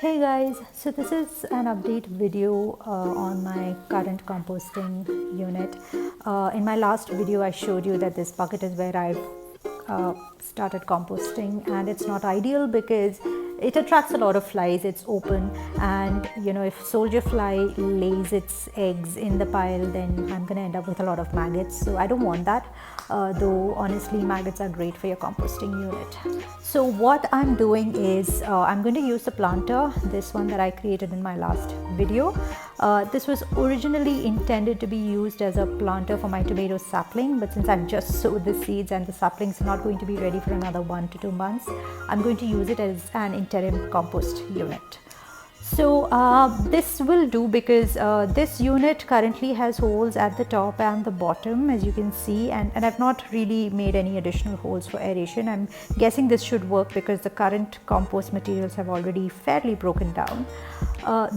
Hey guys, so this is an update video on my current composting unit. In my last video I showed you that this bucket is where I've started composting, and it's not ideal because it attracts a lot of flies. It's open, and if soldier fly lays its eggs in the pile, then I'm gonna end up with a lot of maggots, so I don't want that. Though honestly maggots are great for your composting unit. So what I'm doing is I'm going to use the planter, this one that I created in my last video. This was originally intended to be used as a planter for my tomato sapling, but since I've just sowed the seeds and the saplings are not going to be ready for another 1 to 2 months, I'm going to use it as an interim compost unit. So this will do because this unit currently has holes at the top and the bottom, as you can see, and I've not really made any additional holes for aeration. I'm guessing this should work because the current compost materials have already fairly broken down.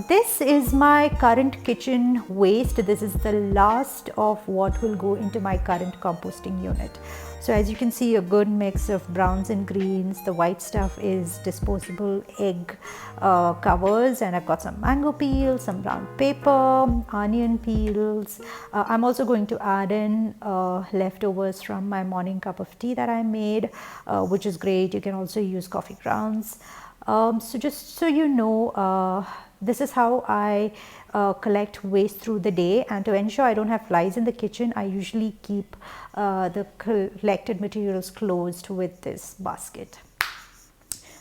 This is my current kitchen waste. This is the last of what will go into my current composting unit. So as you can see, a good mix of browns and greens. The white stuff is disposable egg covers, and I've got some mango peels, some brown paper, onion peels. I'm also going to add in leftovers from my morning cup of tea that I made, which is great. You can also use coffee grounds. So just so you know, this is how I collect waste through the day, and to ensure I don't have flies in the kitchen, I usually keep the collected materials closed with this basket.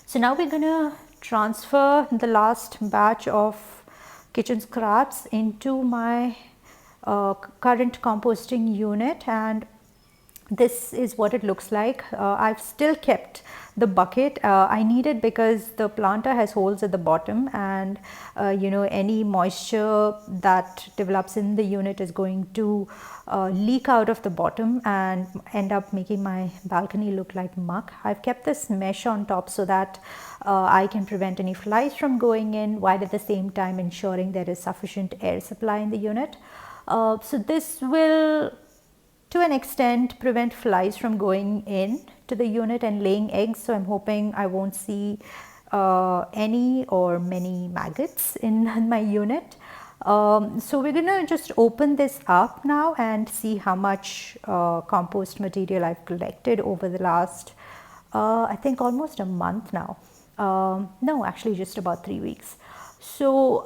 So now we're gonna transfer the last batch of kitchen scraps into my current composting unit, and this is what it looks like. I've still kept the bucket. I need it because the planter has holes at the bottom, and any moisture that develops in the unit is going to leak out of the bottom and end up making my balcony look like muck. I've kept this mesh on top so that I can prevent any flies from going in, while at the same time ensuring there is sufficient air supply in the unit. So this will, to an extent, prevent flies from going in to the unit and laying eggs. So I'm hoping I won't see any or many maggots in my unit. So we're gonna just open this up now and see how much compost material I've collected over the last, I think almost a month now. No, actually just about 3 weeks. So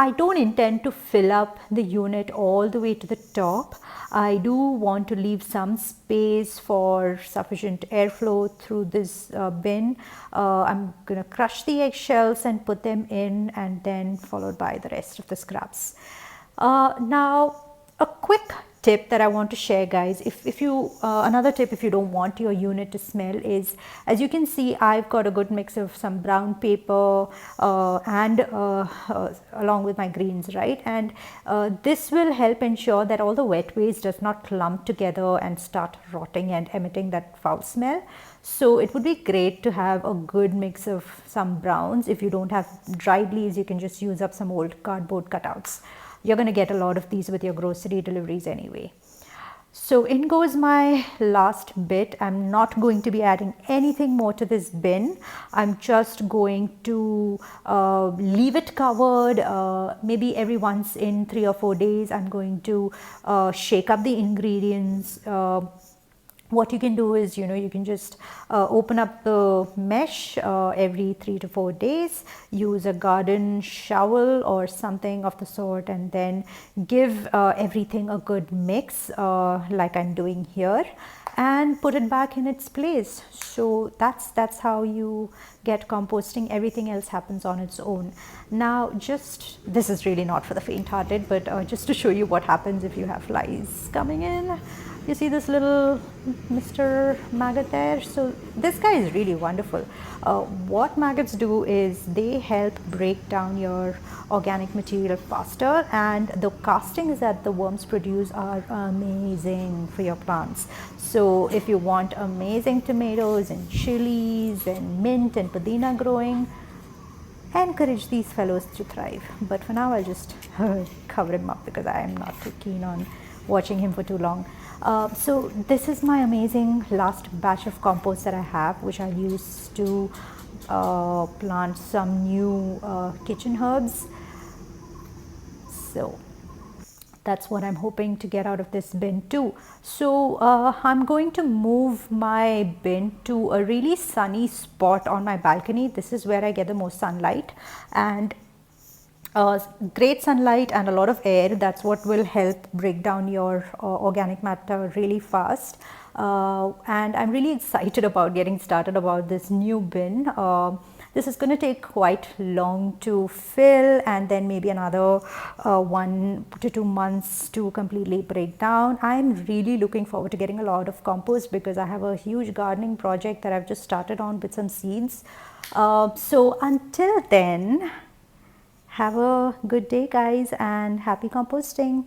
I don't intend to fill up the unit all the way to the top. I do want to leave some space for sufficient airflow through this bin. I'm gonna crush the eggshells and put them in, and then followed by the rest of the scraps. Now a quick tip that I want to share, guys, if you another tip if you don't want your unit to smell is, as you can see, I've got a good mix of some brown paper and along with my greens, right? And this will help ensure that all the wet waste does not clump together and start rotting and emitting that foul smell. So it would be great to have a good mix of some browns. If you don't have dried leaves, you can just use up some old cardboard cutouts. You're going to get a lot of these with your grocery deliveries anyway. So in goes my last bit. I'm not going to be adding anything more to this bin. I'm just going to leave it covered. Maybe every once in 3 or 4 days, I'm going to shake up the ingredients. What you can do is, you can just open up the mesh every 3 to 4 days, use a garden shovel or something of the sort, and then give everything a good mix like I'm doing here, and put it back in its place. So that's how you get composting. Everything else happens on its own. Now, this is really not for the faint-hearted, but just to show you what happens if you have flies coming in. You see this little Mr. Maggot there? So this guy is really wonderful. What maggots do is they help break down your organic material faster, and the castings that the worms produce are amazing for your plants. So if you want amazing tomatoes and chilies and mint and pudeena growing, encourage these fellows to thrive. But for now, I'll just cover him up because I am not too keen on watching him for too long. So this is my amazing last batch of compost that I have, which I'll use to plant some new kitchen herbs. So that's what I'm hoping to get out of this bin too. So I'm going to move my bin to a really sunny spot on my balcony. This is where I get the most sunlight, and great sunlight and a lot of air. That's what will help break down your organic matter really fast. And I'm really excited about getting started about this new bin. This is going to take quite long to fill, and then maybe another 1 to 2 months to completely break down. I'm really looking forward to getting a lot of compost because I have a huge gardening project that I've just started on with some seeds. So until then, have a good day, guys, and happy composting.